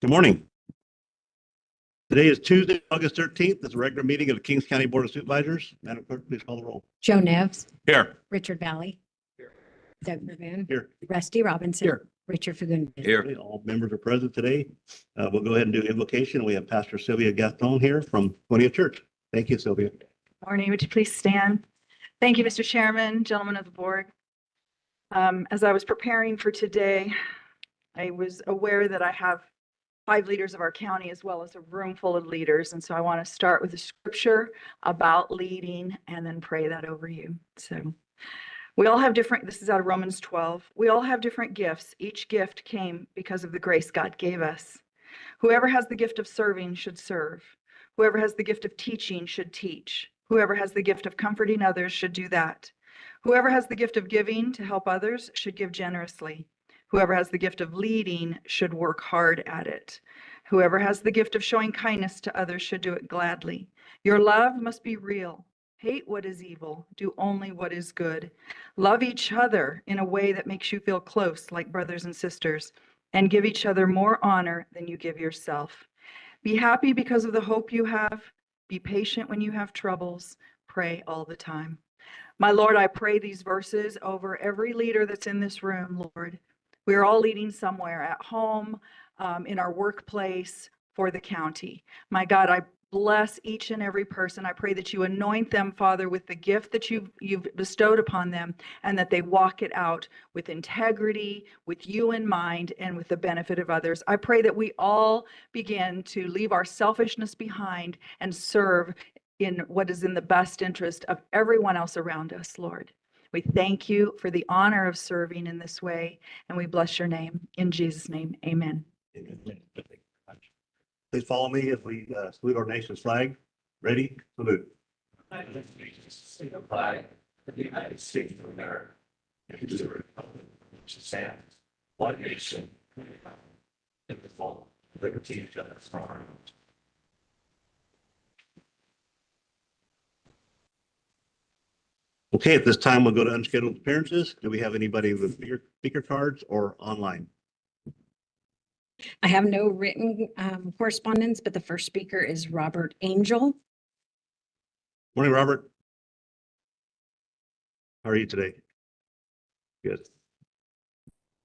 Good morning. Today is Tuesday, August 13th. This is a regular meeting of the Kings County Board of Supervisors. Madam Clerk, please call the roll. Joe Nevs, Here. Richard Valley. Here. Doug Verboon. Here. Rusty Robinson. Here. Richard Fagundes. Here. All members are present today. We'll go ahead and do invocation. We have Pastor Sylvia Gaston here from 20th Church. Thank you, Sylvia. Morning. Would you please stand? Thank you, Mr. Chairman, gentlemen of the board. As I was preparing for today, I was aware that I have 5 leaders of our county as well as a room full of leaders. And so I want to start with a scripture about leading and then pray that over you. So we all have different, this is out of Romans 12. We all have different gifts. Each gift came because of the grace God gave us. Whoever has the gift of serving should serve. Whoever has the gift of teaching should teach. Whoever has the gift of comforting others should do that. Whoever has the gift of giving to help others should give generously. Whoever has the gift of leading should work hard at it. Whoever has the gift of showing kindness to others should do it gladly. Your love must be real. Hate what is evil. Do only what is good. Love each other in a way that makes you feel close, like brothers and sisters, and give each other more honor than you give yourself. Be happy because of the hope you have. Be patient when you have troubles. Pray all the time. My Lord, I pray these verses over every leader that's in this room, Lord. We're all leading somewhere at home, in our workplace, for the county. My God, I bless each and every person. I pray that you anoint them, Father, with the gift that you've bestowed upon them, and that they walk it out with integrity, with you in mind, and with the benefit of others. I pray that we all begin to leave our selfishness behind and serve in what is in the best interest of everyone else around us, Lord. We thank you for the honor of serving in this way, and we bless your name. In Jesus' name, amen. Please follow me as we salute our nation's flag. Ready? Salute. I the flag of the United States of America and to the republic which stands one nation, indivisible, liberty and justice for all. Okay, at this time, we'll go to unscheduled appearances. Do we have anybody with speaker cards or online? I have no written correspondence, but the first speaker is Robert Angel. Morning, Robert. How are you today? Good.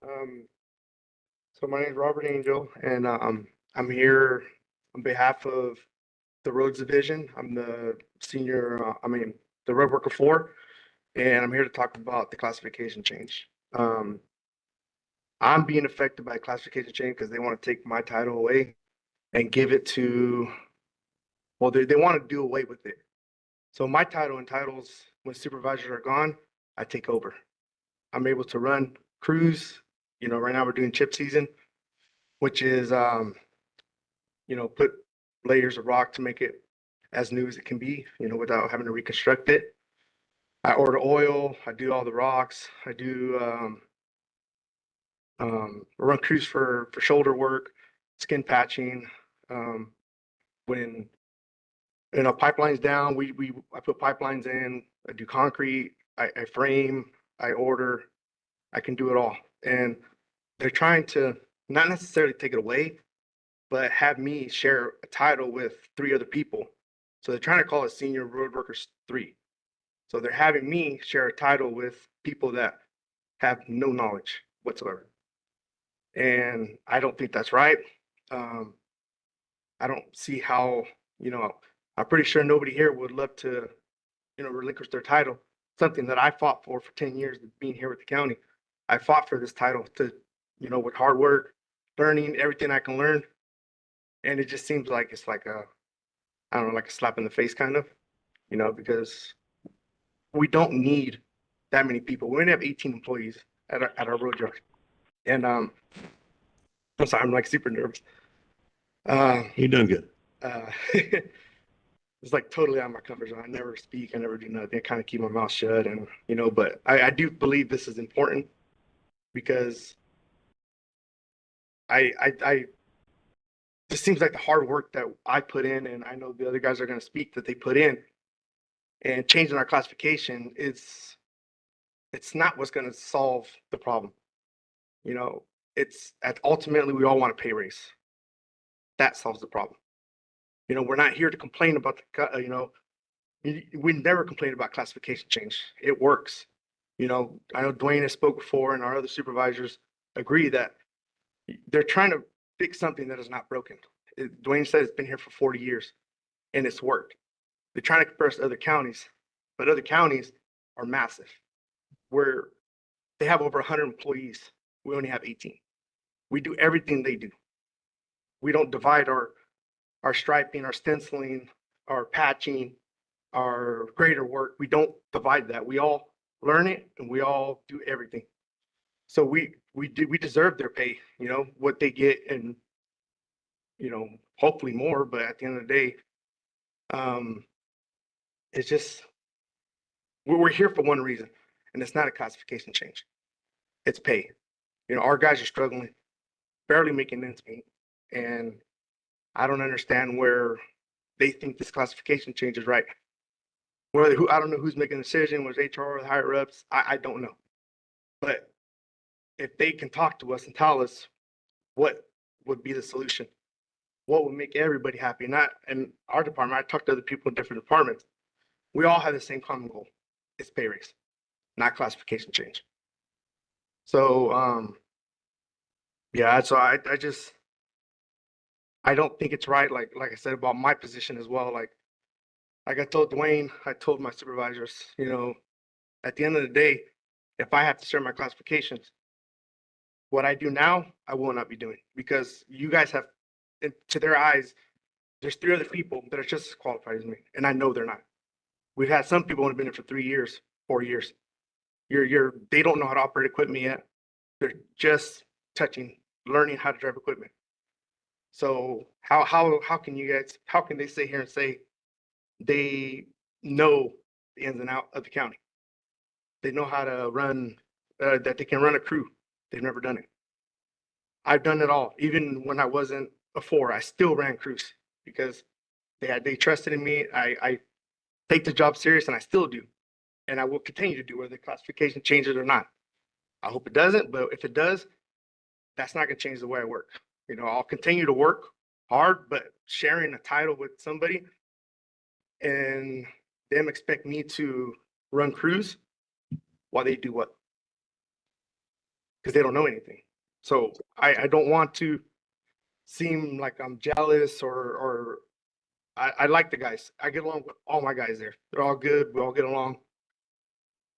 So my name is Robert Angel, and I'm here on behalf of the Roads Division. I'm the senior, the road worker 4, and I'm here to talk about the classification change. I'm being affected by classification change because they want to take my title away and give it to, well, they want to do away with it. So my title entitles, when supervisors are gone, I take over. I'm able to run crews. Right now we're doing chip season, which is, put layers of rock to make it as new as it can be, without having to reconstruct it. I order oil. I do all the rocks. I do run crews for shoulder work, skin patching. When pipelines down, I put pipelines in. I do concrete. I frame. I order. I can do it all. And they're trying to not necessarily take it away, but have me share a title with 3 other people. So they're trying to call it Senior Road Workers 3. So they're having me share a title with people that have no knowledge whatsoever. And I don't think that's right. I don't see how, I'm pretty sure nobody here would love to, relinquish their title, something that I fought for 10 years of being here with the county. I fought for this title to, with hard work, learning everything I can learn. And it just seems like it's like like a slap in the face kind of, because we don't need that many people. We only have 18 employees at our road yard. And I'm sorry, I'm like super nervous. You're doing good. It's like totally out of my comfort zone. I never speak. I never do nothing. I kind of keep my mouth shut. And, but I do believe this is important because it just seems like the hard work that I put in, and I know the other guys are going to speak, that they put in, and changing our classification it's not what's going to solve the problem. It's ultimately we all want a pay raise. that solves the problem. You know, we're not here to complain about we never complain about classification change. It works. You know, I know Dwayne has spoke before and our other supervisors agree that they're trying to fix something that is not broken. Dwayne said it's been here for 40 years and it's worked. They're trying to compare us to other counties, but other counties are massive. Where they have over 100 employees, we only have 18. We do everything they do. We don't divide our striping, our stenciling, our patching, our grader work. We don't divide that. We all learn it and we all do everything. So we deserve their pay, you know, what they get, and you know, hopefully more, but at the end of the day, it's just we're here for one reason, and it's not a classification change. It's pay. You know, our guys are struggling, barely making ends meet, and I don't understand where they think this classification change is right. I don't know who's making the decision, was HR or the higher ups, I don't know. But if they can talk to us and tell us what would be the solution, what would make everybody happy, not in our department. I talked to other people in different departments. We all have the same common goal. It's pay raise, not classification change. So, yeah, so I don't think it's right. Like I said about my position as well. Like I told Dwayne, I told my supervisors, you know, at the end of the day, if I have to share my classifications, what I do now, I will not be doing, because you guys have, to their eyes, there's 3 other people that are just as qualified as me, and I know they're not. We've had some people who have been here for 3 years, 4 years. They don't know how to operate equipment yet. They're just learning how to drive equipment. So how can they sit here and say they know the ins and outs of the county? They know how to run, that they can run a crew. They've never done it. I've done it all. Even when I wasn't a 4, I still ran crews because they trusted in me. I take the job serious, and I still do. And I will continue to do, whether the classification changes or not. I hope it doesn't, but if it does, that's not going to change the way I work. You know, I'll continue to work hard, but sharing a title with somebody and them expect me to run crews while they do what? Because they don't know anything. So I don't want to seem like I'm jealous or I like the guys. I get along with all my guys there. They're all good. We all get along.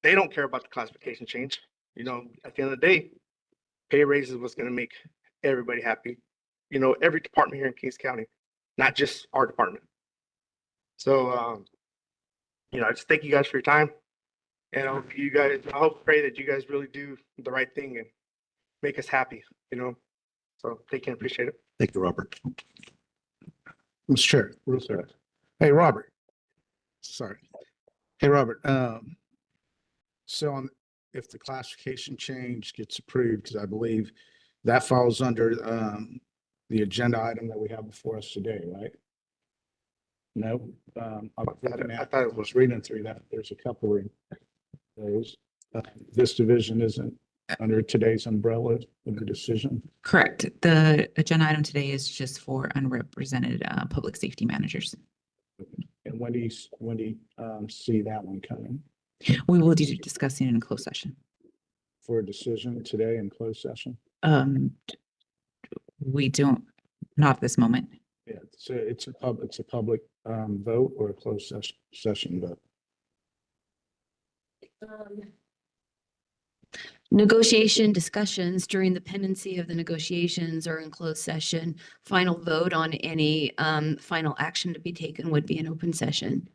They don't care about the classification change. You know, at the end of the day, pay raises was going to make everybody happy. You know, every department here in Kings County, not just our department. So, you know, I just thank you guys for your time. And I hope, pray that you guys really do the right thing and make us happy, you know. So take care, appreciate it. Thank you, Robert. Mr. Chair, real quick. Hey, Robert. Sorry. Hey, Robert. If the classification change gets approved, because I believe that falls under the agenda item that we have before us today, right? No, I thought it was. reading through that. There's a couple of those. This division isn't under today's umbrella of the decision. Correct. The agenda item today is just for unrepresented public safety managers. And when do you see that one coming We will be discussing it in closed session. for a decision today in closed session? We don't, not at this moment. Yeah, it's a public vote or a closed session vote. Negotiation discussions during the pendency of the negotiations or in closed session. Final vote on any final action to be taken would be an open session.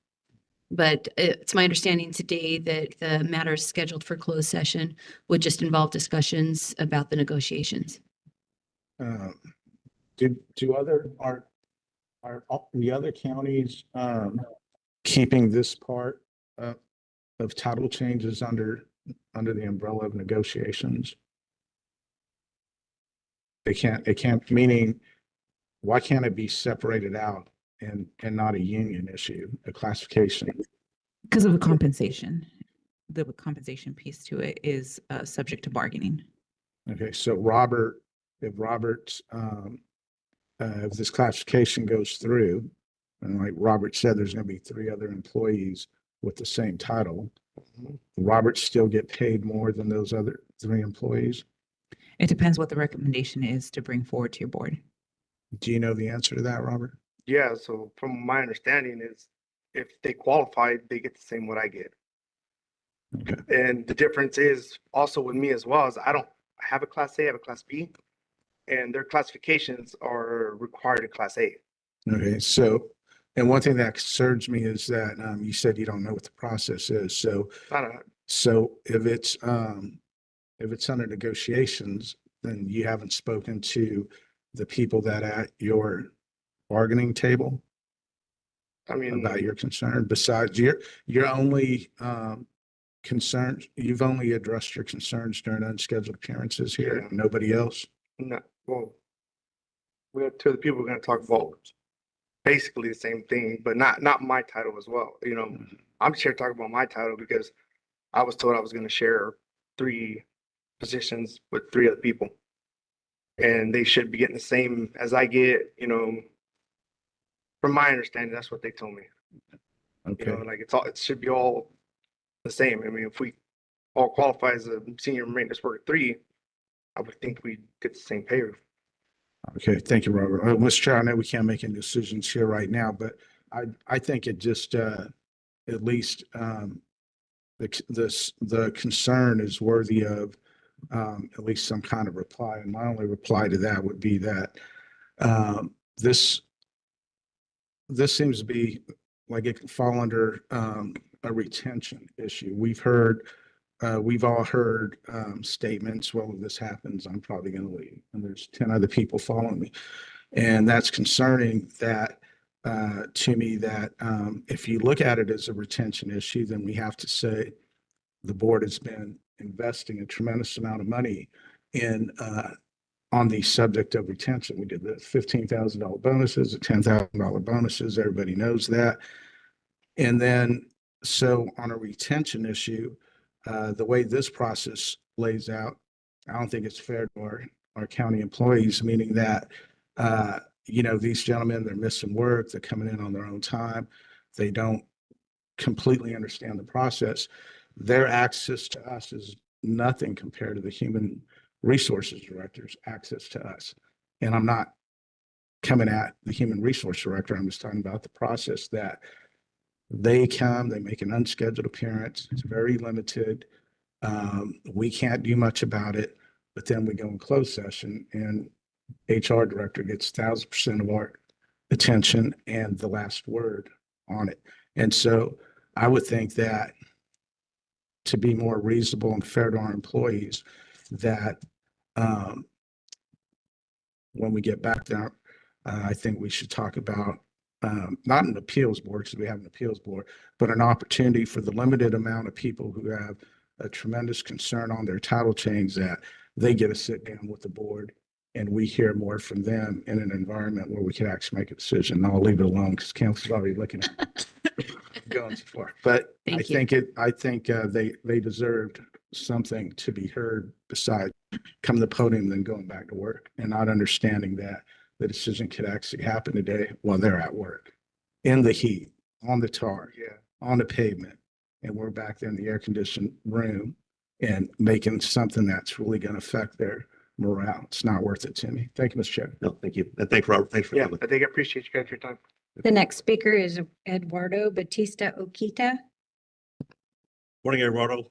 But it's my understanding today that the matters scheduled for closed session would just involve discussions about the negotiations. Are the other counties keeping this part of title changes under the umbrella of negotiations? It can't, meaning, why can't it be separated out and not a union issue, a classification? Because of the compensation. The compensation piece to it is subject to bargaining. Okay, so if Robert's if this classification goes through, and like Robert said, there's going to be 3 other employees with the same title. Robert still get paid more than those other 3 employees? It depends what the recommendation is to bring forward to your board. Do you know the answer to that, Robert? Yeah, so from my understanding is if they qualify, they get the same what I get. Okay. And the difference is also with me as well is I have a class A, I have a class B, and their classifications are required in class A. Okay, so, and one thing that concerns me is that you said you don't know what the process is. So, Not a, so if it's under negotiations, then you haven't spoken to the people that at your bargaining table I mean, about your concern. Besides, your only concerns, you've only addressed your concerns during unscheduled appearances here. Yeah. Nobody else. no, well, we have 2 other people we're going to talk about basically the same thing, but not my title as well. You know, I'm just here talking about my title because I was told I was going to share 3 positions with 3 other people, and they should be getting the same as I get. You know, from my understanding, that's what they told me. You Okay. know, like it should be all the same. I mean, if we all qualify as a senior maintenance worker 3, I would think we'd get the same pay. Okay, thank you, Robert. Mr. Chair, I know we can't make any decisions here right now, but I think it just, at least, the concern is worthy of, at least some kind of reply. And my only reply to that would be that, this seems to be like it can fall under, a retention issue. We've all heard statements, well, if this happens, I'm probably going to leave. And there's 10 other people following me. And that's concerning that to me that if you look at it as a retention issue, then we have to say the board has been investing a tremendous amount of money in on the subject of retention. We did the $15,000 bonuses, the $10,000 bonuses. Everybody knows that. And then, so on a retention issue, the way this process lays out, I don't think it's fair to our county employees, meaning that, these gentlemen, they're missing work, they're coming in on their own time. They don't completely understand the process. Their access to us is nothing compared to the human resources director's access to us. And I'm not coming at the human resource director. I'm just talking about the process that they come, they make an unscheduled appearance. It's very limited. We can't do much about it, but then we go in closed session and HR director gets 1,000% of our attention and the last word on it. And so I would think that to be more reasonable and fair to our employees, that when we get back there, I think we should talk about not an appeals board, because we have an appeals board, but an opportunity for the limited amount of people who have a tremendous concern on their title change, that they get to sit down with the board and we hear more from them in an environment where we can actually make a decision. And I'll leave it alone because council's already looking at going too far. But Thank you. I think they deserved something to be heard besides coming to the podium and then going back to work, and not understanding that the decision could actually happen today while they're at work, in the heat, on the tar, Yeah. on the pavement, and we're back there in the air-conditioned room and making something that's really going to affect their morale. It's not worth it to me. Thank you, Mr. Chair. No, thank you. And thanks, Robert. Thanks for Yeah, coming. I think I appreciate you guys for your time. The next speaker is Eduardo Batista Okita. Morning, Eduardo.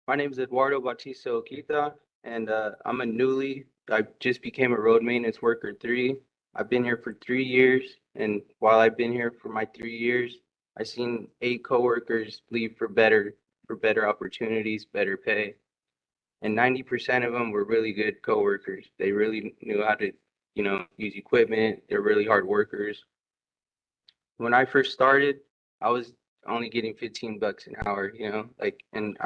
My name is Eduardo Bautista Okita, and I'm I just became a road maintenance worker 3. I've been here for 3 years, and while I've been here for my 3 years, I've seen 8 coworkers leave for better opportunities, better pay. And 90% of them were really good coworkers. They really knew how to, use equipment. They're really hard workers. When I first started, I was only getting $15 an hour, and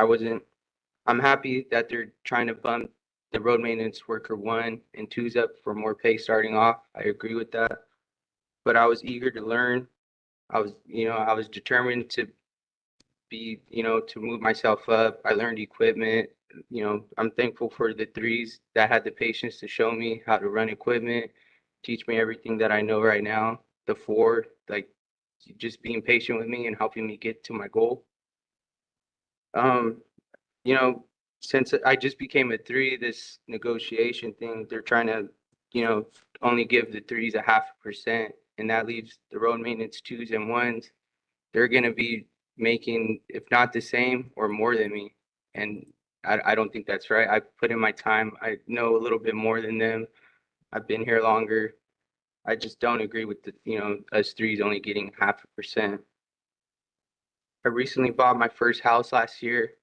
I'm happy that they're trying to bump the road maintenance worker 1 and 2s up for more pay starting off. I agree with that. But I was eager to learn. I was determined to be, to move myself up. I learned equipment. I'm thankful for the threes that had the patience to show me how to run equipment, teach me everything that I know right now. The four, like just being patient with me and helping me get to my goal. Um, you know, since I just became a three, this negotiation thing, they're trying to, only give the threes a 0.5%, and that leaves the road maintenance twos and ones. They're gonna be making, if not the same or more than me. And I don't think that's right. I put in my time. I know a little bit more than them. I've been here longer. I just don't agree with us threes only getting 0.5%. I recently bought my first house last year.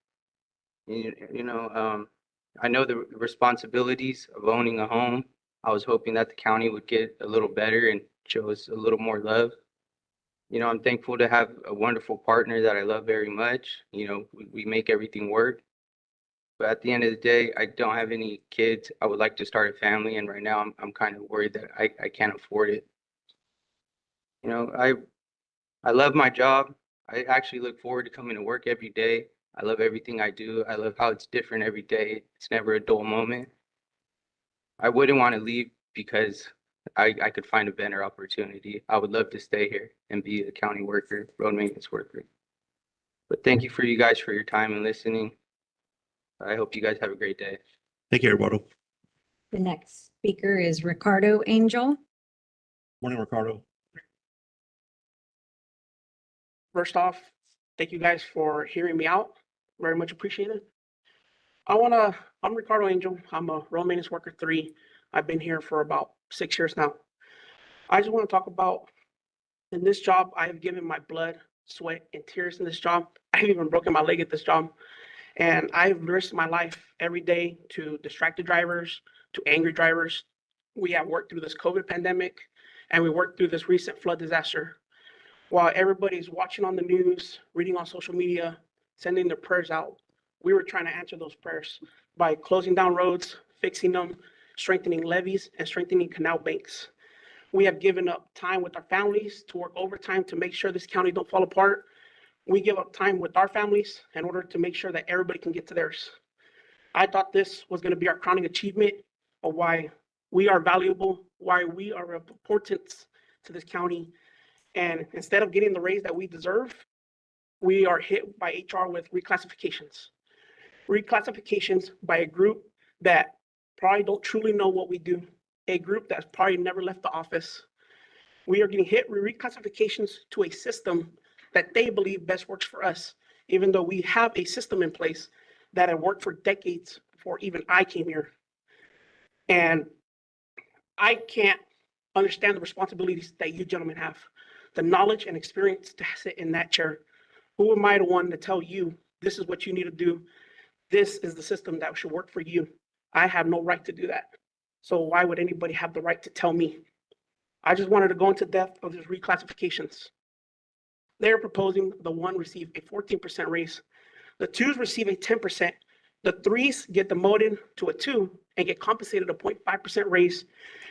I know the responsibilities of owning a home. I was hoping that the county would get a little better and show us a little more love. I'm thankful to have a wonderful partner that I love very much. We make everything work. But at the end of the day, I don't have any kids. I would like to start a family, and right now I'm kind of worried that I can't afford it. You know, I I love my job. I actually look forward to coming to work every day. I love everything I do. I love how it's different every day. It's never a dull moment. I wouldn't want to leave because I could find a better opportunity. I would love to stay here and be a county worker, road maintenance worker. But thank you for you guys for your time and listening. I hope you guys have a great day. Thank you, Eduardo. The next speaker is Ricardo Angel. Morning, Ricardo. First off, thank you guys for hearing me out. Very much appreciated. I'm Ricardo Angel. I'm a road maintenance worker 3. I've been here for about 6 years now. I just want to talk about, in this job, I have given my blood, sweat, and tears in this job. I've even broken my leg at this job. And I've risked my life every day to distracted drivers, to angry drivers. We have worked through this COVID pandemic, and we worked through this recent flood disaster. While everybody's watching on the news, reading on social media, sending their prayers out, we were trying to answer those prayers by closing down roads, fixing them, strengthening levees, and strengthening canal banks. We have given up time with our families to work overtime to make sure this county don't fall apart. We give up time with our families in order to make sure that everybody can get to theirs. I thought this was going to be our crowning achievement of why we are valuable, why we are of importance to this county. And instead of getting the raise that we deserve, we are hit by HR with reclassifications. Reclassifications by a group that probably don't truly know what we do, a group that's probably never left the office. We are getting hit with reclassifications to a system that they believe best works for us, even though we have a system in place that had worked for decades before even I came here. And I can't understand the responsibilities that you gentlemen have, the knowledge and experience to sit in that chair. Who am I the one to tell you this is what you need to do? This is the system that should work for you. I have no right to do that. So why would anybody have the right to tell me? I just wanted to go into depth of these reclassifications. They're proposing the 1 receive a 14% raise. The 2s receive a 10%. The 3s get demoted to a 2 and get compensated a 0.5% raise,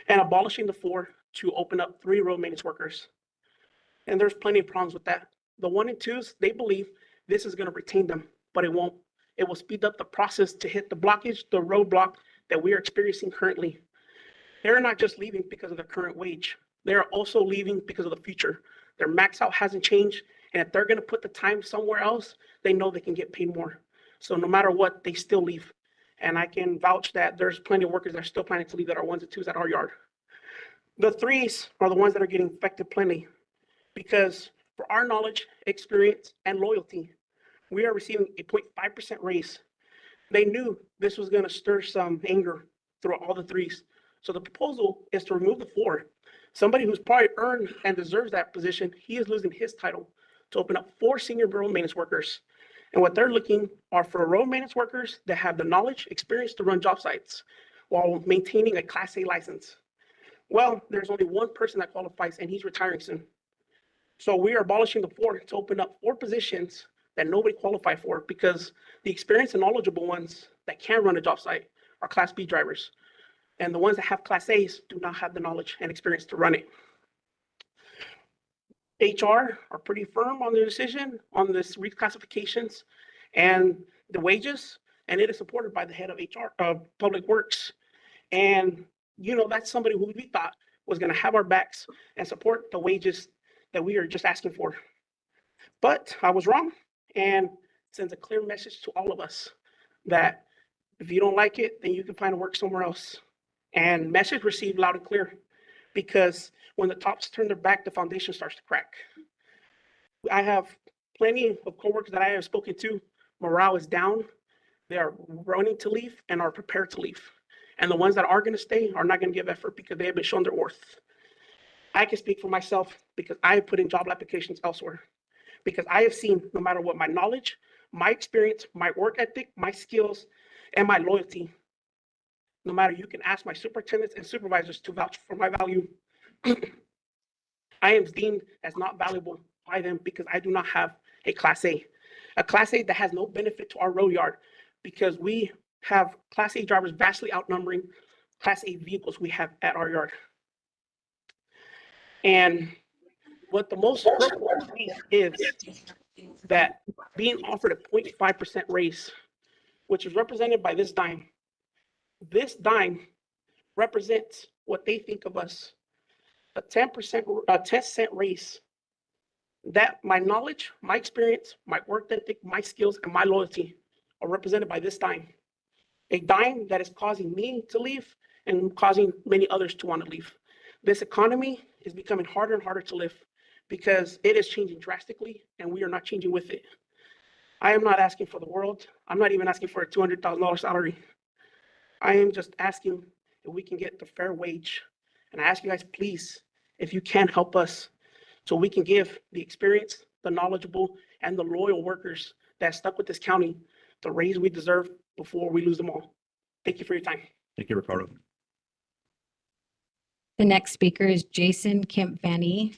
and abolishing the 4 to open up 3 road maintenance workers. And there's plenty of problems with that. The 1 and 2s, they believe this is going to retain them, but it won't. It will speed up the process to hit the blockage, the roadblock that we are experiencing currently. They're not just leaving because of their current wage. They're also leaving because of the future. Their max out hasn't changed, and if they're going to put the time somewhere else, they know they can get paid more. So no matter what, they still leave. And I can vouch that there's plenty of workers that are still planning to leave that are 1s and 2s at our yard. The 3s are the ones that are getting affected plenty because for our knowledge, experience, and loyalty, we are receiving a 0.5% raise. They knew this was going to stir some anger throughout all the 3s. So the proposal is to remove the 4. Somebody who's probably earned and deserves that position, he is losing his title to open up 4 senior road maintenance workers. And what they're looking are for road maintenance workers that have the knowledge, experience to run job sites while maintaining a Class A license. Well, there's only one person that qualifies, and he's retiring soon. So we are abolishing the 4 to open up 4 positions that nobody qualified for because the experienced and knowledgeable ones that can run a job site are Class B drivers. And the ones that have Class A's do not have the knowledge and experience to run it. HR are pretty firm on their decision on this reclassifications and the wages. and it is supported by the head of HR, Public Works. And, you know, that's somebody who we thought was going to have our backs and support the wages that we are just asking for. But I was wrong, and sends a clear message to all of us that if you don't like it, then you can find work somewhere else. And message received loud and clear, because when the tops turn their back, the foundation starts to crack. I have plenty of coworkers that I have spoken to. Morale is down. They are running to leave and are prepared to leave. And the ones that are going to stay are not going to give effort because they have been shown their worth. I can speak for myself because I have put in job applications elsewhere. Because I have seen, no matter what my knowledge, my experience, my work ethic, my skills, and my loyalty, no matter, you can ask my superintendents and supervisors to vouch for my value. I am deemed as not valuable by them because I do not have a Class A that has no benefit to our road yard, because we have Class A drivers vastly outnumbering Class A vehicles we have at our yard. And what the most hurtful to me is that being offered a 0.5% raise, which is represented by this dime. This dime represents what they think of us, a 10% raise. That my knowledge, my experience, my work ethic, my skills, and my loyalty are represented by this dime. A dime that is causing me to leave and causing many others to want to leave. This economy is becoming harder and harder to live because it is changing drastically, and we are not changing with it. I am not asking for the world. I'm not even asking for a $200,000 salary. I am just asking if we can get the fair wage. And I ask you guys, please, if you can help us, so we can give the experienced, the knowledgeable, and the loyal workers that stuck with this county the raise we deserve before we lose them all. Thank you for your time. Thank you, Ricardo. The next speaker is Jason Kemp Vanny.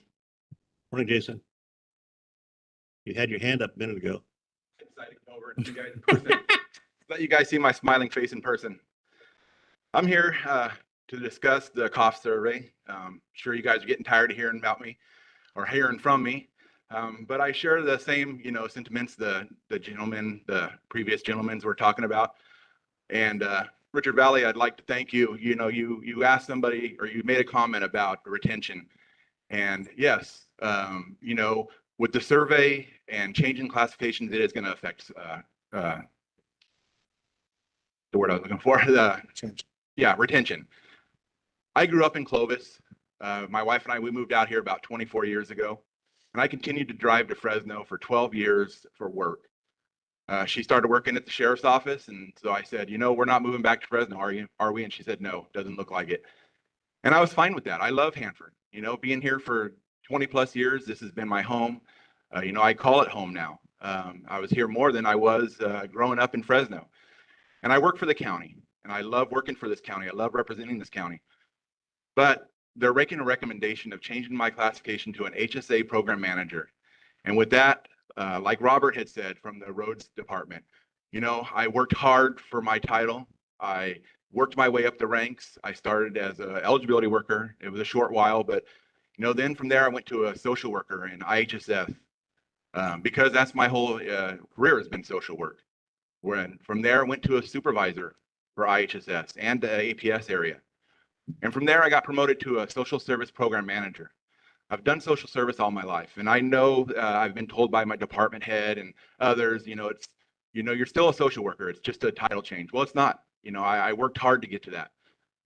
Morning, Jason. You had your hand up a minute ago. Excited to come over and see you guys in person. Let you guys see my smiling face in person. I'm here to discuss the cough survey. Sure, you guys are getting tired of hearing about me or hearing from me, but I share the same, sentiments the previous gentlemen were talking about. And Richard Valley, I'd like to thank you. You asked somebody, or you made a comment about retention, and yes, with the survey and changing classifications, it is going to affect the word I was looking for. Retention. I grew up in Clovis. My wife and I, we moved out here about 24 years ago, and I continued to drive to Fresno for 12 years for work. She started working at the sheriff's office, and so I said, we're not moving back to Fresno, are we? And she said, no, doesn't look like it. And I was fine with that. I love Hanford. Being here for 20 plus years, this has been my home. I call it home now. I was here more than I was growing up in Fresno. And I work for the county, and I love working for this county. I love representing this county. But they're making a recommendation of changing my classification to an HSA program manager. And with that, like Robert had said from the roads department, I worked hard for my title. I worked my way up the ranks. I started as an eligibility worker. It was a short while, but then from there I went to a social worker in IHSS, because that's my whole career has been social work. From there I went to a supervisor for IHSS and the APS area. And from there I got promoted to a social service program manager. I've done social service all my life, and I know I've been told by my department head and others, it's, you're still a social worker. It's just a title change. Well, it's not. I worked hard to get to that.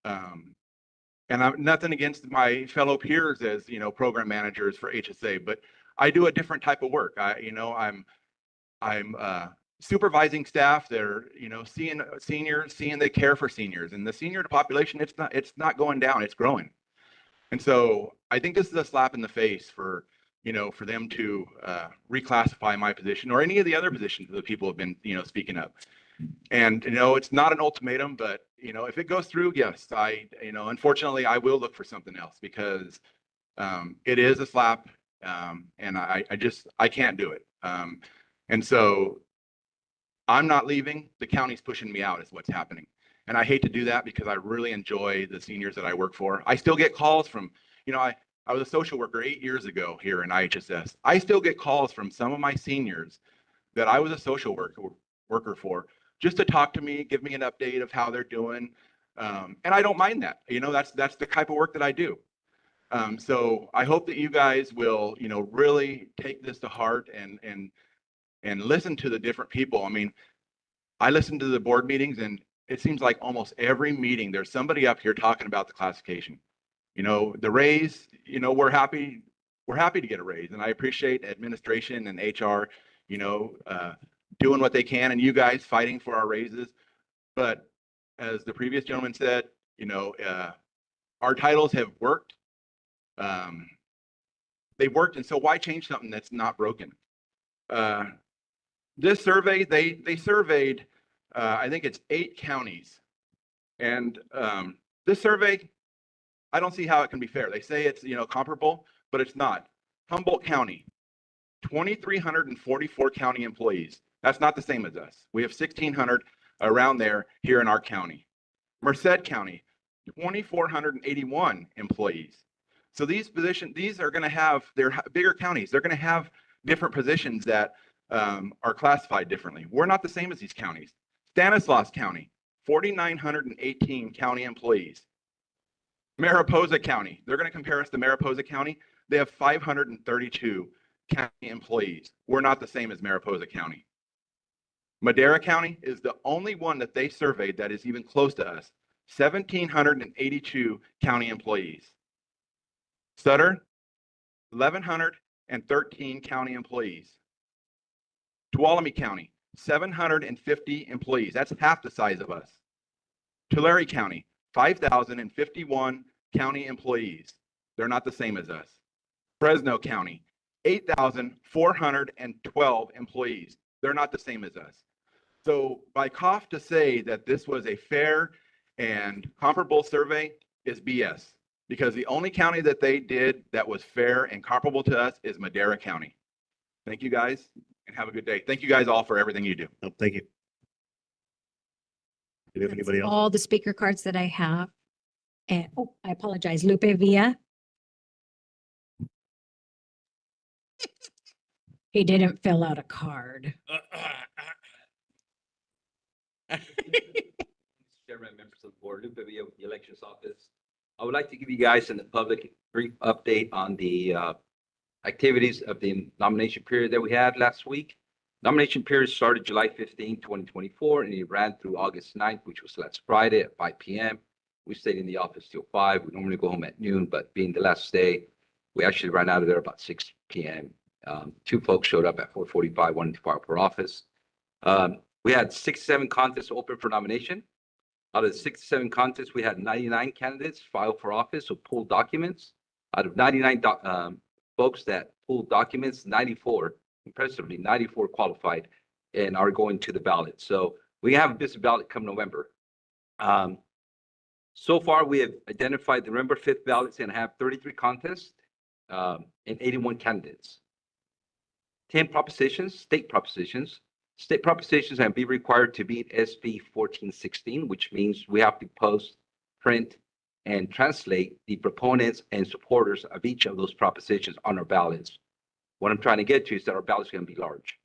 And I'm nothing against my fellow peers as, program managers for HSA, but I do a different type of work. I'm supervising staff. They're, seeing seniors, seeing they care for seniors, and the senior population, it's not going down, it's growing. And so I think this is a slap in the face for, for them to reclassify my position or any of the other positions that people have been, speaking of. And, it's not an ultimatum, but, if it goes through, yes, unfortunately, I will look for something else because it is a slap, and I can't do it. And so I'm not leaving. The county's pushing me out is what's happening. And I hate to do that because I really enjoy the seniors that I work for. I still get calls from, I was a social worker 8 years ago here in IHSS. I still get calls from some of my seniors that I was a social worker for just to talk to me, give me an update of how they're doing. And I don't mind that. That's the type of work that I do. So I hope that you guys will, really take this to heart and listen to the different people. I mean, I listen to the board meetings, and it seems like almost every meeting there's somebody up here talking about the classification. The raise, we're happy to get a raise, and I appreciate administration and HR, doing what they can, and you guys fighting for our raises. But as the previous gentleman said, our titles have worked. They've worked, and so why change something that's not broken? This survey, they surveyed, I think it's 8 counties, and this survey, I don't see how it can be fair. They say it's comparable, but it's not. Humboldt County, 2,344 county employees. That's not the same as us. We have 1,600 around there here in our county. Merced County, 2,481 employees. So these are going to have, they're bigger counties. They're going to have different positions that are classified differently. We're not the same as these counties. Stanislaus County, 4,918 county employees. Mariposa County, they're going to compare us to Mariposa County. They have 532 county employees. We're not the same as Mariposa County. Madera County is the only one that they surveyed that is even close to us. 1,782 county employees. Sutter, 1,113 county employees. Tuolumne County, 750 employees. That's half the size of us. Tulare County, 5,051 county employees. They're not the same as us. Fresno County, 8,412 employees. They're not the same as us. So by COF to say that this was a fair and comparable survey is BS, because the only county that they did that was fair and comparable to us is Madera County. Thank you guys, and have a good day. Thank you guys all for everything you do. Oh, thank you. Do we have anybody else? All the speaker cards that I have. And, I apologize, Lupe Villa. He didn't fill out a card. Chairman, members of the board, Lupe Villa with the elections office. I would like to give you guys in the public brief update on the activities of the nomination period that we had last week. Nomination period started July 15, 2024, and it ran through August 9th, which was last Friday at 5 p.m. We stayed in the office till 5. We normally go home at noon, but being the last day, we actually ran out of there about 6 p.m. 2 folks showed up at 4:45, wanted to file for office. We had 67 contests open for nomination. Out of the 67 contests, we had 99 candidates file for office, so pulled documents. Out of 99 folks that pulled documents, 94, impressively, 94 qualified and are going to the ballot. So we have a business ballot come November. So far, we have identified the November 5th ballots and have 33 contests and 81 candidates. 10 propositions, state propositions. State propositions have been required to meet SB 1416, which means we have to post, print, and translate the proponents and supporters of each of those propositions on our ballots. What I'm trying to get to is that our ballots are going to be large.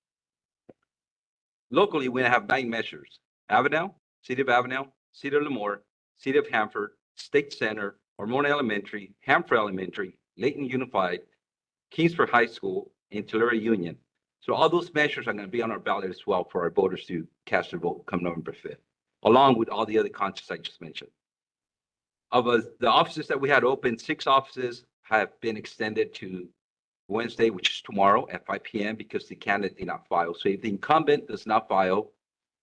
Locally, we have 9 measures: Avenel, City of Avenel, City of Lemoore, City of Hanford, State Center, Hormona Elementary, Hanford Elementary, Layton Unified, Kingsford High School, and Tulare Union. So all those measures are going to be on our ballot as well for our voters to cast their vote come November 5th, along with all the other contests I just mentioned. Of the offices that we had open, 6 offices have been extended to Wednesday, which is tomorrow at 5 p.m. because the candidate did not file. So if the incumbent does not file,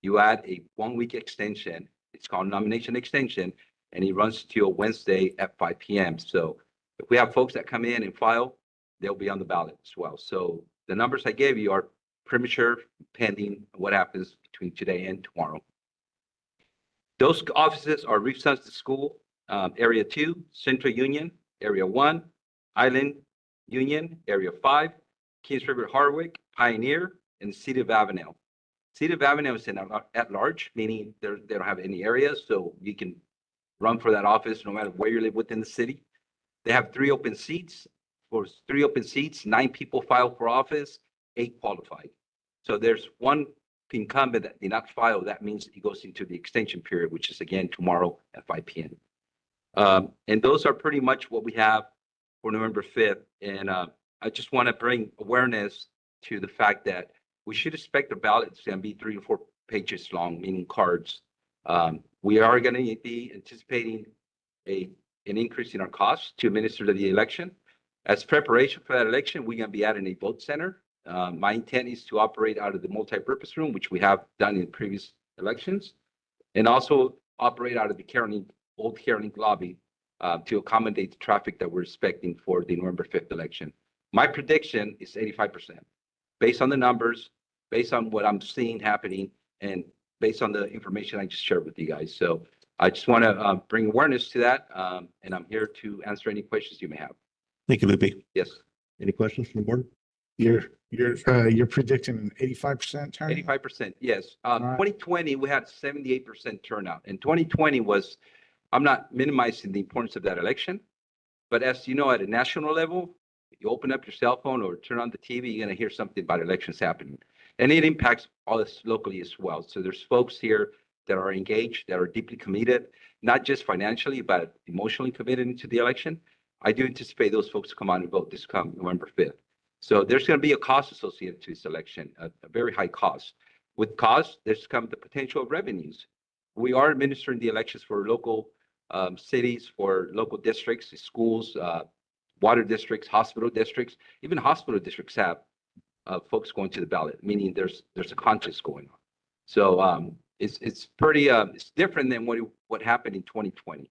you add a 1-week extension. It's called nomination extension, and it runs till Wednesday at 5 p.m. So if we have folks that come in and file, they'll be on the ballot as well. So the numbers I gave you are premature, pending what happens between today and tomorrow. Those offices are Reef Sunset School, Area 2, Central Union, Area 1, Island Union, Area 5, Kings River Hardwick, Pioneer, and the City of Avenel. City of Avenel is at large, meaning they don't have any areas, so you can run for that office no matter where you live within the city. They have 3 open seats. For 3 open seats, 9 people filed for office, 8 qualified. So there's one incumbent that did not file, that means it goes into the extension period, which is again tomorrow at 5 p.m. And those are pretty much what we have for November 5th. And I just want to bring awareness to the fact that we should expect the ballots to be 3 to 4 pages long, meaning cards. We are going to be anticipating an increase in our costs to administer the election. As preparation for that election, we're going to be adding a vote center. My intent is to operate out of the multi-purpose room, which we have done in previous elections, and also operate out of the old Caroline lobby to accommodate the traffic that we're expecting for the November 5th election. My prediction is 85%, based on the numbers, based on what I'm seeing happening, and based on the information I just shared with you guys. So I just want to bring awareness to that, and I'm here to answer any questions you may have. Thank you, Lupe. Yes. Any questions from the board? You're predicting an 85% turnout? 85%, yes. right. 2020, we had 78% turnout. And 2020 was, I'm not minimizing the importance of that election, but as you know, at a national level, you open up your cell phone or turn on the TV, you're going to hear something about elections happening. And it impacts all us locally as well. So there's folks here that are engaged, that are deeply committed, not just financially, but emotionally committed into the election. I do anticipate those folks to come out and vote this come November 5th. So there's going to be a cost associated to this election, a very high cost. With cost, there's come the potential of revenues. We are administering the elections for local cities, for local districts, schools, water districts, hospital districts. Even hospital districts have folks going to the ballot, meaning there's a contest going on. So it's pretty it's different than what happened in 2020.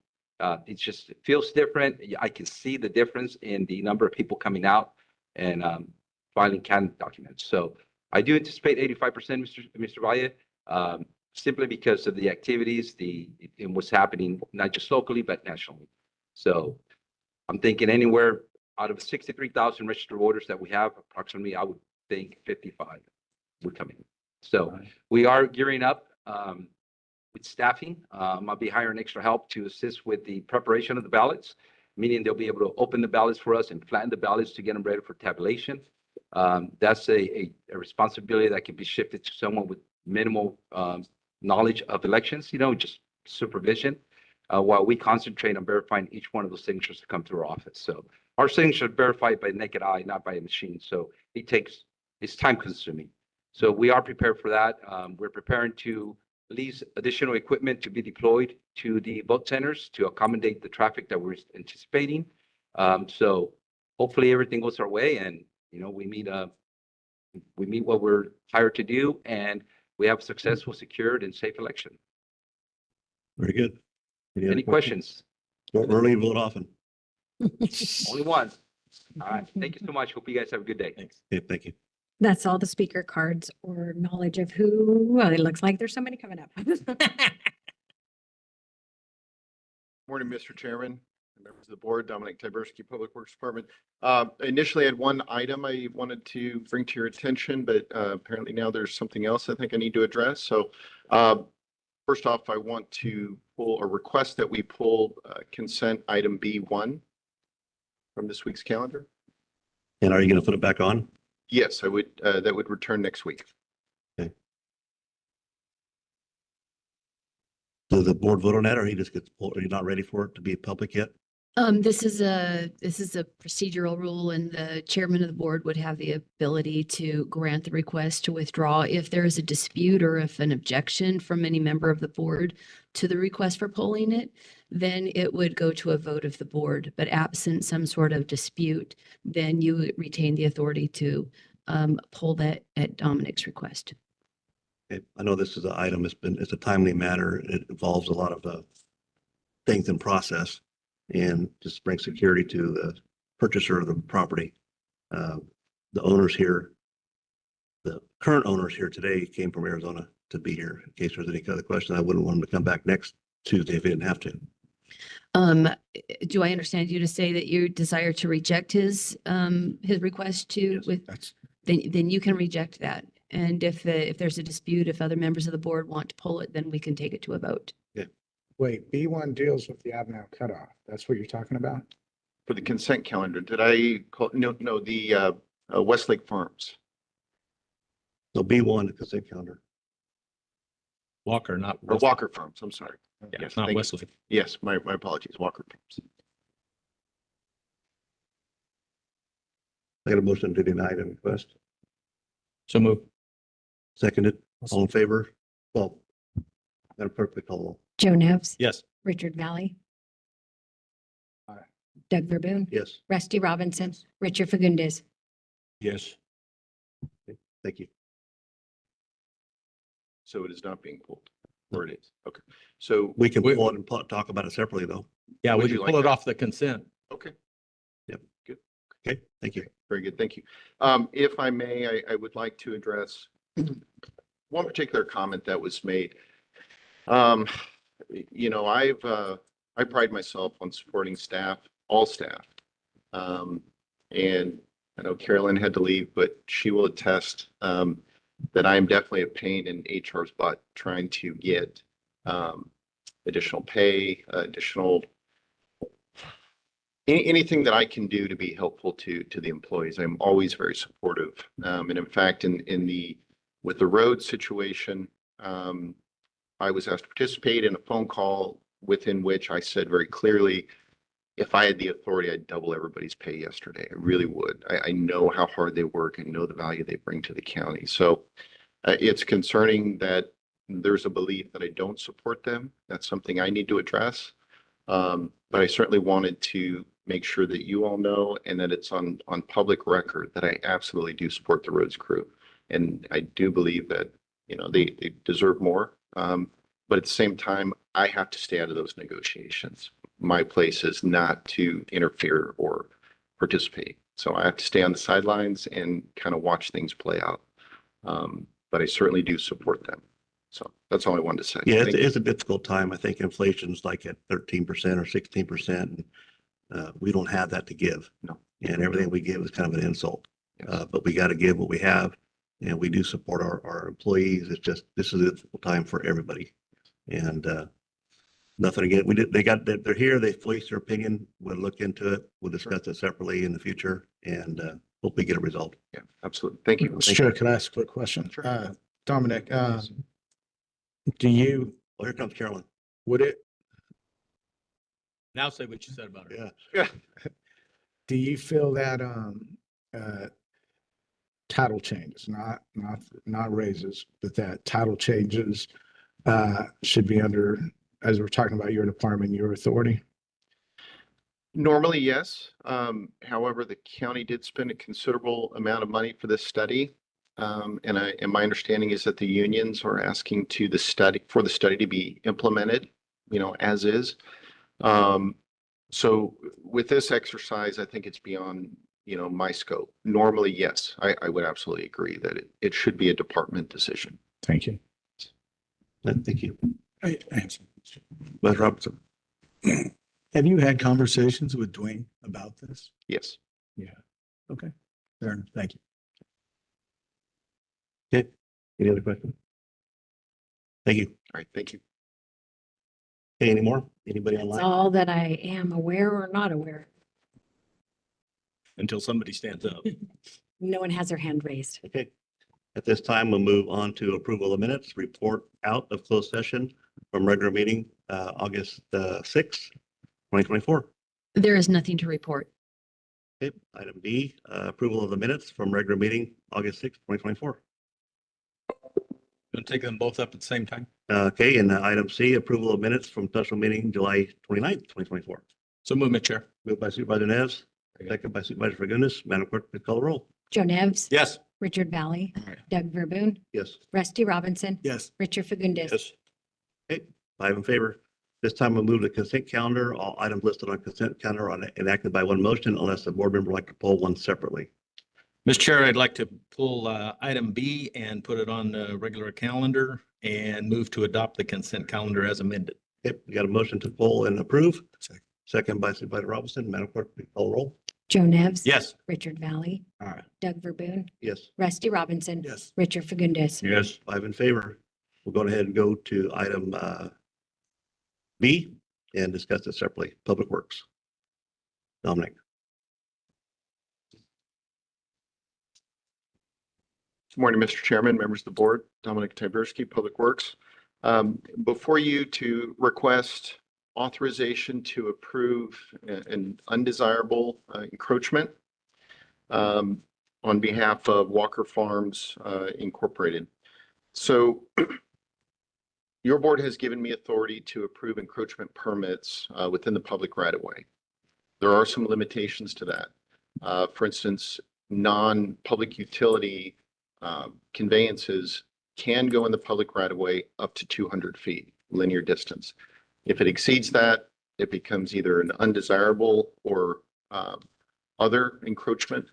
It feels different. I can see the difference in the number of people coming out and filing candidate documents. So I do anticipate 85%, Mr. Valle, simply because of the activities, and what's happening, not just locally, but nationally. So I'm thinking anywhere out of 63,000 registered voters that we have, approximately, I would think 55 would come in. So we are gearing up with staffing. I'll be hiring extra help to assist with the preparation of the ballots, meaning they'll be able to open the ballots for us and flatten the ballots to get them ready for tabulation. That's a responsibility that can be shifted to someone with minimal knowledge of elections, just supervision, while we concentrate on verifying each one of those signatures to come through our office. So our signatures are verified by naked eye, not by a machine. So it's time consuming. So we are prepared for that. We're preparing to lease additional equipment to be deployed to the vote centers to accommodate the traffic that we're anticipating. So hopefully everything goes our way, and we meet what we're hired to do, and we have a successful, secured, and safe election. Very good. Any questions? Vote early and vote often. Only one. All right. Thank you so much. Hope you guys have a good day. Thanks. Okay, thank you. That's all the speaker cards or knowledge of who, well, it looks like there's somebody coming up. Morning, Mr. Chairman, members of the board, Dominic Tyberski, Public Works Department. Initially I had one item I wanted to bring to your attention, but apparently now there's something else I think I need to address. So first off, I want to pull a request that we pull consent item B1 from this week's calendar. And are you going to put it back on? Yes, I would. That would return next week. Okay. Does the board vote on that, or he just gets pulled? Are you not ready for it to be public yet? This is a procedural rule, and the chairman of the board would have the ability to grant the request to withdraw if there is a dispute or if an objection from any member of the board to the request for pulling it, then it would go to a vote of the board. But absent some sort of dispute, then you retain the authority to pull that at Dominic's request. Okay. I know this is an item. It's a timely matter. It involves a lot of things in process, and just brings security to the purchaser of the property. The owners here, the current owners here today came from Arizona to be here. In case there's any other question, I wouldn't want them to come back next Tuesday if they didn't have to. Do I understand you to say that you desire to reject his request to then you can reject that. And if there's a dispute, if other members of the board want to pull it, then we can take it to a vote. Yeah. Wait, B1 deals with the Avenel cutoff. That's what you're talking about? For the consent calendar, did I call? No, the Westlake Farms. So B1, the consent calendar. Walker, not. or Walker Farms, I'm sorry. Yeah, Yes, not thank you. Wesley. Yes, my apologies, Walker Farms. I got a motion to deny the request. So move. Seconded, all in favor? Well, Madam Clerk, please call the roll. Joe Nevs. Yes. Richard Valley. Aye. Doug Verboon. Yes, Rusty Robinson. Richard Fagundes. Yes. thank you. So it is not being pulled, or it is, okay. So, We can We- pull it and talk about it separately, though. Yeah, Would we you can like pull it that? off the consent. okay, Okay, thank you. very good, thank you. If I may, I would like to address one particular comment that was made. You know, I pride myself on supporting staff, all staff. And I know Carolyn had to leave, but she will attest that I am definitely a pain in HR's butt trying to get additional pay, additional anything that I can do to be helpful to the employees. I'm always very supportive. And in fact, with the road situation, I was asked to participate in a phone call within which I said very clearly, if I had the authority, I'd double everybody's pay yesterday. I really would. I know how hard they work. I know the value they bring to the county. So it's concerning that there's a belief that I don't support them. That's something I need to address. But I certainly wanted to make sure that you all know and that it's on public record that I absolutely do support the roads crew. And I do believe that, you know, they deserve more. But at the same time, I have to stay out of those negotiations. My place is not to interfere or participate. So I have to stay on the sidelines and kind of watch things play out. But I certainly do support them. So that's all I wanted to say. Yeah, Thank you. it's a difficult time. I think inflation's like at 13% or 16%. We don't have that to give. No. And everything we give is kind of an insult. Yes. But we got to give what we have. And we do support our employees. It's just, this is a difficult time for everybody. And nothing again. They're here. They voiced their opinion. We'll look into it. We'll discuss it separately in the future and hope we get a result. Yeah, absolutely. Thank you. Mr. Chair, could I ask a quick question? Sure. Dominic, do you, Well, here comes Carolyn. would it, Now say what you said about it. Yeah. do you feel that, title changes, not raises, but that title changes, should be under, as we're talking about your department, your authority? Normally, yes. However, the county did spend a considerable amount of money for this study. And my understanding is that the unions are asking for the study to be implemented, you know, as is. So with this exercise, I think it's beyond, you know, my scope. Normally, yes, I would absolutely agree that it should be a department decision. Thank you. Thank you. I Buzz Robinson. Have you had conversations with Dwayne about this? Yes. Yeah. Okay. Fair enough. Thank you. Okay. Any other questions? Thank you. All right. Thank you. Okay, any more? Anybody That's online? all that I am aware or not aware. Until somebody stands up. No one has their hand raised. Okay. At this time, we'll move on to approval of minutes, report out of closed session from regular meeting, August 6th, 2024. There is nothing to report. Okay, item B, approval of the minutes from regular meeting, August 6th, 2024. Gonna take them both up at the same time? Okay, and item C, approval of minutes from special meeting, July 29th, 2024. So move, Mr. Chair. Moved by Supervisor Neves, second by Supervisor Fagundes. Madam Clerk, please call the roll. Joe Nevs. Yes. Richard Valley. Doug Verboon. Yes. Rusty Robinson. Yes. Richard Fagundes. Yes. Okay, 5 in favor. This time we'll move to consent calendar. All items listed on consent calendar are enacted by one motion unless the board member would like to pull one separately. Mr. Chair, I'd like to pull item B and put it on the regular calendar and move to adopt the consent calendar as amended. Okay, we got a motion to pull and approve. Second by Supervisor Robinson. Madam Clerk, please call the roll. Joe Nevs. Yes. Richard Valley. Aye. Doug Verboon. Yes. Rusty Robinson. Yes. Richard Fagundes. Yes. 5 in favor. We'll go ahead and go to item B and discuss it separately. Public Works. Dominic. Good morning, Mr. Chairman, members of the board. Dominic Tyberski, Public Works. Before you to request authorization to approve an undesirable encroachment on behalf of Walker Farms Incorporated. So your board has given me authority to approve encroachment permits within the public right of way. There are some limitations to that. For instance, non-public utility conveyances can go in the public right of way up to 200 feet linear distance. If it exceeds that, it becomes either an undesirable or other encroachment.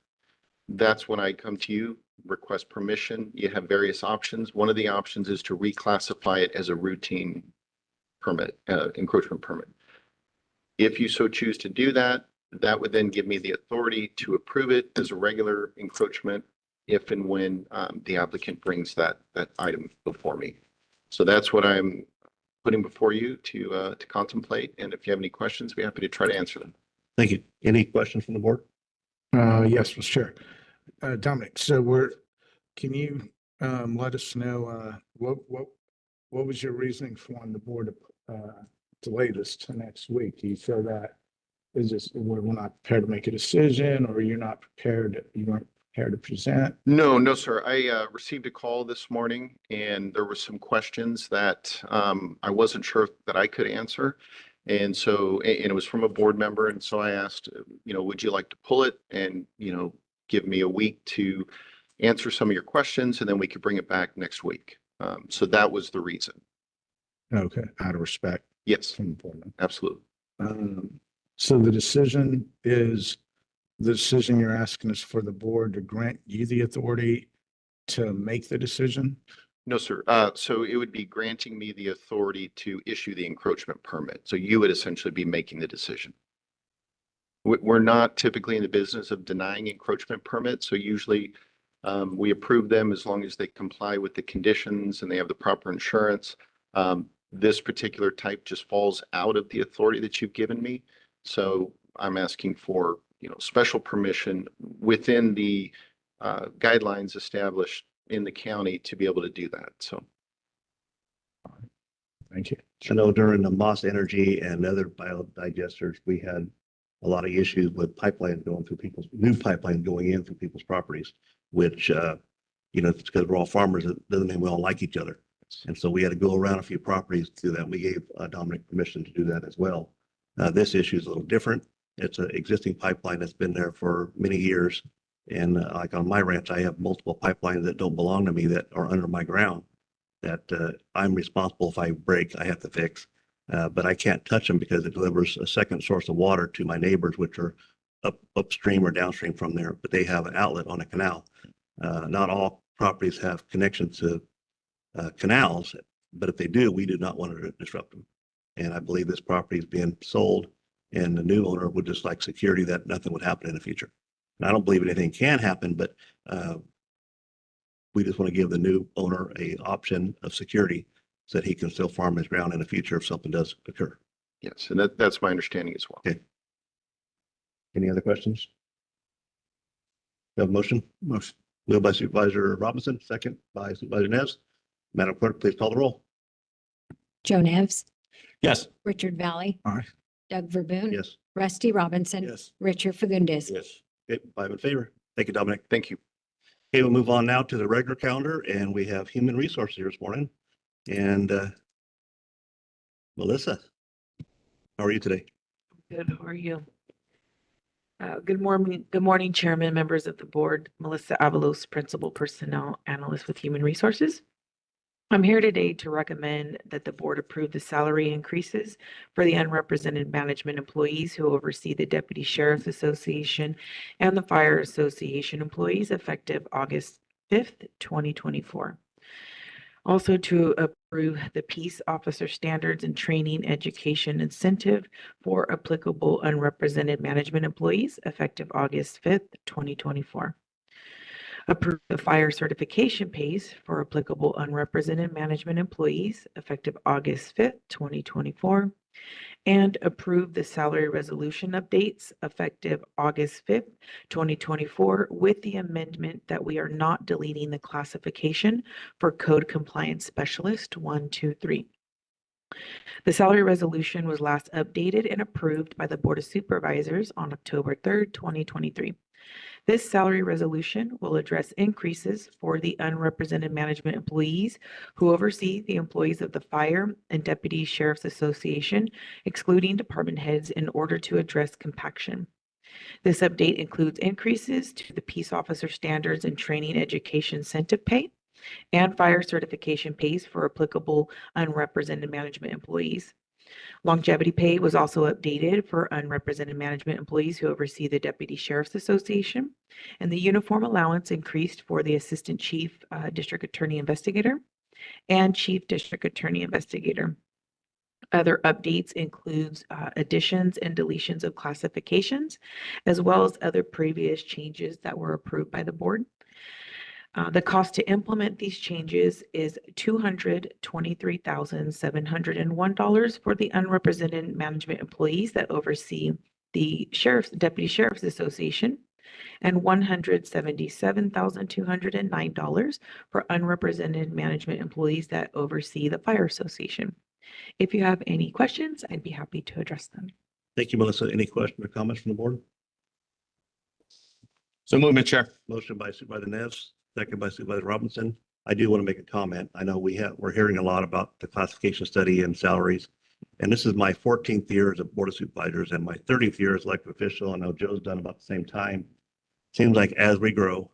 That's when I come to you, request permission. You have various options. One of the options is to reclassify it as a routine permit, encroachment permit. If you so choose to do that, that would then give me the authority to approve it as a regular encroachment if and when the applicant brings that item before me. So that's what I'm putting before you to contemplate. And if you have any questions, I'd be happy to try to answer them. Thank you. Any questions from the board? Yes, Mr. Chair. Dominic, so can you let us know what was your reasoning for wanting the board to delay this to next week? Do you feel that is this we're not prepared to make a decision, or you weren't prepared to present? No, sir. I received a call this morning and there were some questions that I wasn't sure that I could answer. And so, and it was from a board member. And so I asked, would you like to pull it and, give me a week to answer some of your questions, and then we could bring it back next week. So that was the reason. Okay, out of respect. Yes, From the board member. absolutely. So the decision you're asking is for the board to grant you the authority to make the decision? No, sir. So it would be granting me the authority to issue the encroachment permit. So you would essentially be making the decision. We're not typically in the business of denying encroachment permits. So usually we approve them as long as they comply with the conditions and they have the proper insurance. This particular type just falls out of the authority that you've given me. So I'm asking for, special permission within the guidelines established in the county to be able to do that. So. Thank you. I know during the Moss Energy and other biodigesters, we had a lot of issues with pipelines going through new pipelines going in through people's properties, which, it's because we're all farmers, it doesn't mean we all like each other. And so we had to go around a few properties to do that. We gave Dominic permission to do that as well. This issue is a little different. It's an existing pipeline that's been there for many years. And like on my ranch, I have multiple pipelines that don't belong to me that are under my ground that I'm responsible. If I break, I have to fix. But I can't touch them because it delivers a second source of water to my neighbors, which are upstream or downstream from there, but they have an outlet on a canal. Not all properties have connections to canals, but if they do, we do not want to disrupt them. And I believe this property is being sold and the new owner would just like security that nothing would happen in the future. And I don't believe anything can happen, but we just want to give the new owner a option of security so that he can still farm his ground in the future if something does occur. Yes, and that's my understanding as well. Okay. Any other questions? You have a motion? Motion. Moved by Supervisor Robinson, second by Supervisor Neves. Madam Clerk, please call the roll. Joe Nevs, Yes. Richard Valley. Aye. Doug Verboon. Yes. Rusty Robinson. Yes. Richard Fagundes. Yes. Okay, 5 in favor. Thank you, Dominic. Thank you. Okay, we'll move on now to the regular calendar, and we have Human Resources here this morning. And Melissa, how are you today? Good, how are you? Good morning, Chairman, members of the board. Melissa Avalos, Principal Personnel Analyst with Human Resources. I'm here today to recommend that the board approve the salary increases for the unrepresented management employees who oversee the Deputy Sheriff's Association and the Fire Association employees effective August 5th, 2024. Also to approve the Peace Officer Standards and Training Education Incentive for applicable unrepresented management employees effective August 5th, 2024. Approve the fire certification pays for applicable unrepresented management employees effective August 5th, 2024. and approve the salary resolution updates effective August 5th, 2024, with the amendment that we are not deleting the classification for code compliance specialist 1, 2, 3. The salary resolution was last updated and approved by the Board of Supervisors on October 3rd, 2023. This salary resolution will address increases for the unrepresented management employees who oversee the employees of the Fire and Deputy Sheriff's Association, excluding department heads, in order to address compaction. This update includes increases to the Peace Officer Standards and Training Education Incentive Pay and fire certification pays for applicable unrepresented management employees. Longevity pay was also updated for unrepresented management employees who oversee the Deputy Sheriff's Association, and the uniform allowance increased for the Assistant Chief District Attorney Investigator and Chief District Attorney Investigator. Other updates includes additions and deletions of classifications, as well as other previous changes that were approved by the board. The cost to implement these changes is $223,701 for the unrepresented management employees that oversee the Deputy Sheriff's Association, and $177,209 for unrepresented management employees that oversee the Fire Association. If you have any questions, I'd be happy to address them. Thank you, Melissa. Any questions or comments from the board? So movement, Chair. Motion by Supervisor Neves, second by Supervisor Robinson. I do want to make a comment. I know we're hearing a lot about the classification study and salaries. And this is my 14th year as a Board of Supervisors and my 30th year as elected official. I know Joe's done about the same time. Seems like as we grow,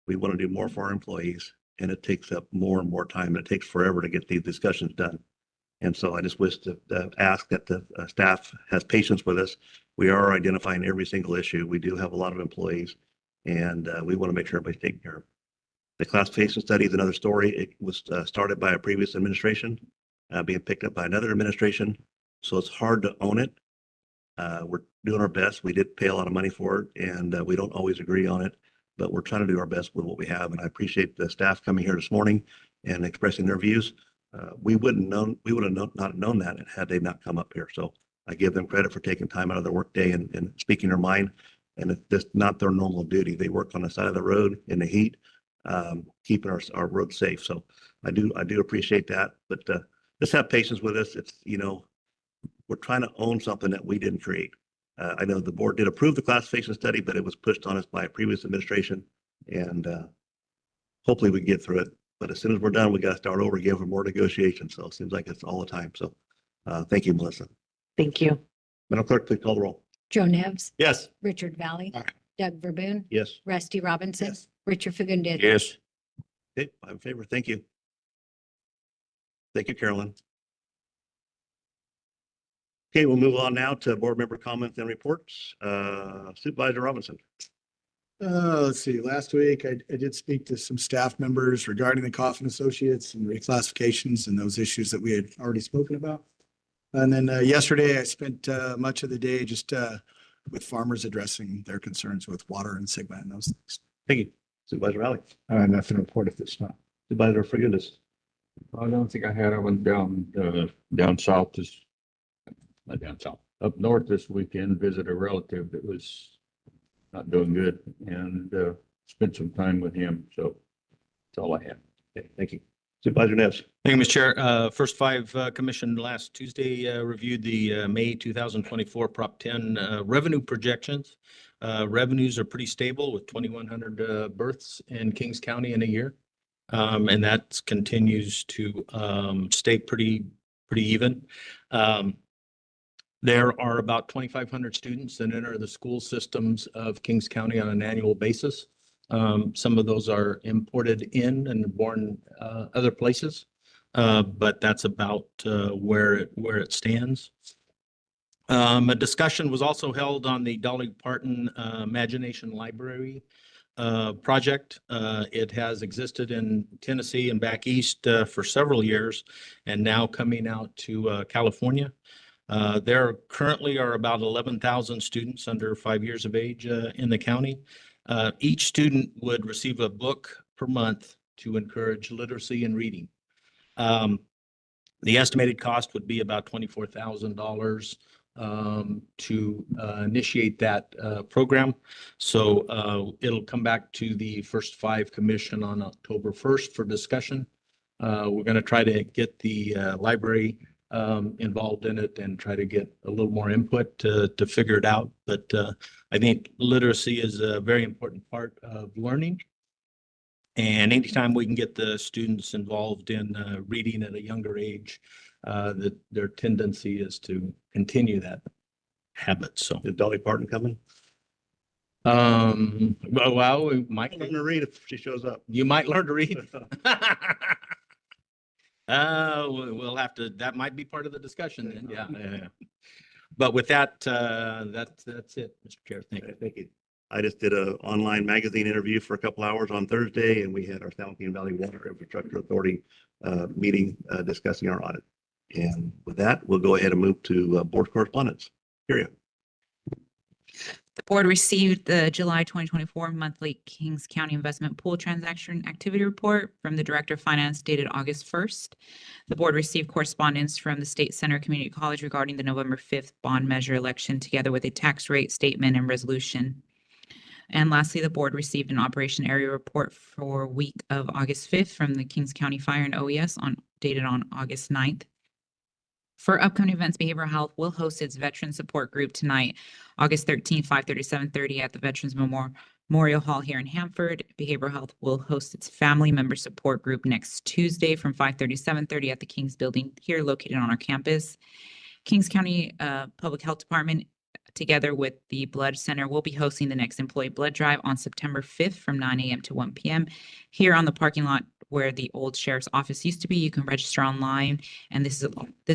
we want to do more for our employees, and it takes up more and more time. And it takes forever to get these discussions done. And so I just wish to ask that the staff has patience with us. We are identifying every single issue. We do have a lot of employees, and we want to make sure everybody's taken care of. The classification study is another story. It was started by a previous administration, being picked up by another administration. So it's hard to own it. We're doing our best. We did pay a lot of money for it, and we don't always agree on it, but we're trying to do our best with what we have. And I appreciate the staff coming here this morning and expressing their views. We would have not known that had they not come up here. So I give them credit for taking time out of their workday and speaking their mind. And it's just not their normal duty. They work on the side of the road in the heat, keeping our roads safe. So I do appreciate that. But just have patience with us. It's, we're trying to own something that we didn't create. I know the board did approve the classification study, but it was pushed on us by a previous administration. And hopefully we get through it. But as soon as we're done, we got to start over again for more negotiations. So it seems like it's all the time. So thank you, Melissa. Thank you. Madam Clerk, please call the roll. Joe Nevs. Yes. Richard Valley. Aye. Doug Verboon. Yes. Rusty Robinson. Yes. Richard Fagundes. Yes. Okay, I'm in favor. Thank you. Thank you, Carolyn. Okay, we'll move on now to board member comments and reports. Supervisor Robinson. Let's see, last week I did speak to some staff members regarding the Coffin Associates and reclassifications and those issues that we had already spoken about. And then yesterday I spent much of the day just with farmers addressing their concerns with water and Sigma and those things. Thank you. Supervisor Valley. Nothing to report at this time. Supervisor Fagundes. I don't think I had. I went down south not down south, up north this weekend, visit a relative that was not doing good and spent some time with him. So that's all I have. Okay, thank you. Supervisor Neves. Thank you, Mr. Chair. First five commission last Tuesday reviewed the May 2024 Prop 10 revenue projections. Revenues are pretty stable with 2,100 births in Kings County in a year. And that continues to stay pretty even. There are about 2,500 students that enter the school systems of Kings County on an annual basis. Some of those are imported in and born other places, but that's about where it stands. A discussion was also held on the Dolly Parton Imagination Library project. It has existed in Tennessee and back east for several years, and now coming out to California. There currently are about 11,000 students under 5 years of age in the county. Each student would receive a book per month to encourage literacy and reading. The estimated cost would be about $24,000 to initiate that program. So it'll come back to the first 5 commission on October 1st for discussion. We're going to try to get the library involved in it and try to get a little more input to figure it out. But I think literacy is a very important part of learning. And anytime we can get the students involved in reading at a younger age, that their tendency is to continue that habit. So Is Dolly Parton coming? well, we might learn to read if she shows up. You might learn to read. We'll have to, that might be part of the discussion then. Yeah. But with that, that's it, Mr. Chair. Thank you. Thank you. I just did a online magazine interview for a couple hours on Thursday, and we had our San Joaquin Valley Water Infrastructure Authority meeting discussing our audit. And with that, we'll go ahead and move to board correspondence. Here. The board received the July 2024 monthly Kings County Investment Pool Transaction Activity Report from the Director of Finance dated August 1st. The board received correspondence from the State Center Community College regarding the November 5th bond measure election, together with a tax rate statement and resolution. And lastly, the board received an operation area report for week of August 5th from the Kings County Fire and OES dated on August 9th. For upcoming events, Behavioral Health will host its Veteran Support Group tonight, August 13th, 5:30, 7:30 at the Veterans Memorial Hall here in Hanford. Behavioral Health will host its Family Member Support Group next Tuesday from 5:30, 7:30 at the Kings Building here located on our campus. Kings County Public Health Department, together with the Blood Center, will be hosting the next employee blood drive on September 5th from 9 a.m. to 1 p.m. here on the parking lot where the old sheriff's office used to be. You can register online, and this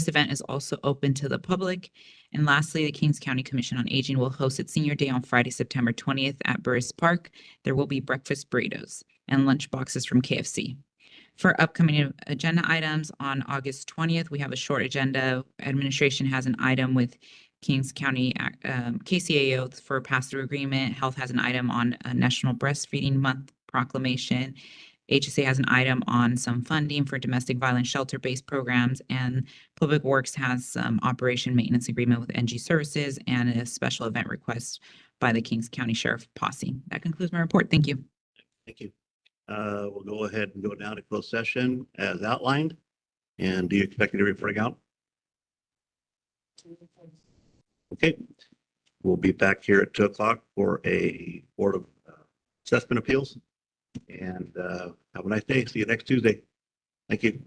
event is also open to the public. And lastly, the Kings County Commission on Aging will host its senior day on Friday, September 20th at Burris Park. There will be breakfast burritos and lunch boxes from KFC. For upcoming agenda items on August 20th, we have a short agenda. Administration has an item with Kings County KCAO for pass-through agreement. Health has an item on a National Breastfeeding Month proclamation. HSA has an item on some funding for domestic violence shelter-based programs, and Public Works has some operation maintenance agreement with NG Services and a special event request by the Kings County Sheriff Posse. That concludes my report. Thank you. Thank you. We'll go ahead and go down to closed session as outlined. And do you expect me to bring out? Okay. We'll be back here at 2:00 for a Board of Assessment Appeals. And have a nice day. See you next Tuesday. Thank you.